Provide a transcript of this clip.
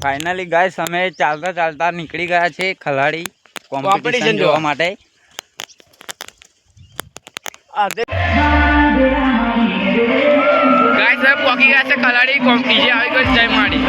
Finally guys અમે ચાલતા ચાલતા નીકળી ગયા છે ખલાડી કોમ્પિટિશન જોવા માટે. ગાઈસ હવે પહોંચી ગયા છે ખલાડી કોમ્પિટિશન આવી ગઈ જય માડી.